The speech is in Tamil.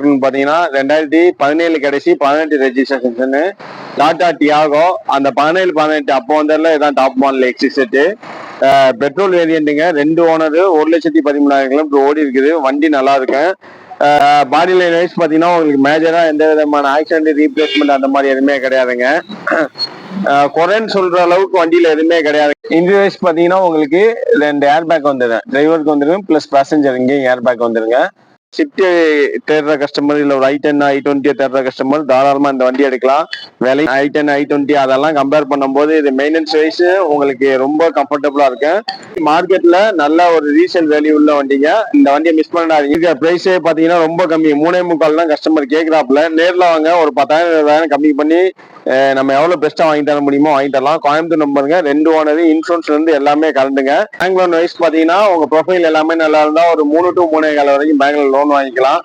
மாடல்னு பார்த்தீங்கன்னா 2017 கடைசி 18 ரெஜிஸ்ட்ரேஷன் டாடா டியாகோ. அந்த 17 அப்போ வந்ததுல இதான் டாப் மாடல் எக்ஸிசெட்டு. பெட்ரோல் வேரியண்ட்டுங்க, 2 ஓனர், 1,13,000 கிலோமீட்டர் ஓடி இருக்குது. வண்டி நல்லா இருக்கு. பாடி லைன் வைஸ் பார்த்தீங்கன்னா உங்களுக்கு மேஜரா எந்த விதமான ஆக்சிடென்ட் ரீப்ளேஸ்மெண்ட் அந்த மாதிரி எதுவுமே கிடையாதுங்க. குறைன்னு சொல்ற அளவுக்கு வண்டியில எதுவுமே கிடையாது. இன்ஜின் வைஸ் பார்த்தீங்கன்னா உங்களுக்கு 2 ஏர் பேக் வந்துடும், டிரைவருக்கு வந்துடும், பிளஸ் பேசஞ்சர் இங்கேயும் ஏர் பேக் வந்துருங்க. ஷிஃப்ட் தேடுற கஸ்டமர் இல்லை ஒரு i10 i20 தேடுற கஸ்டமர் தாராளமா இந்த வண்டி எடுக்கலாம். விலை i10 i20 அதெல்லாம் கம்பேர் பண்ணும்போது இது மெயின்டெனன்ஸ் வைஸ் உங்களுக்கு ரொம்ப கம்ஃபர்டபுளா இருக்கு. மார்க்கெட்ல நல்ல ஒரு ரீசேல் வேல்யூ உள்ள வண்டிங்க. இந்த வண்டியை மிஸ் பண்ணாதீங்க. பிரைஸே பாத்தீங்கன்னா ரொம்ப கம்மி, 3.25 தான் கஸ்டமர் கேட்கிறாப்புல. நேர்ல வாங்க, ஒரு 10,000 20,000 கம்மி பண்ணி நம்ம எவ்வளவு பெஸ்டா வாங்கி தர முடியுமோ வாங்கி தரலாம். கோயம்புத்தூர் நம்பருங்க, 2 ஓனர், இன்சூரன்ஸ்ல இருந்து எல்லாமே கலந்துங்க. பேங்க் லோன் வைஸ் பாத்தீங்கன்னா உங்க ப்ரொஃபைல் எல்லாமே நல்லா இருந்தா ஒரு 3 to 3.25 வரைக்கும் பேங்க்ல லோன் வாங்கிக்கலாம்.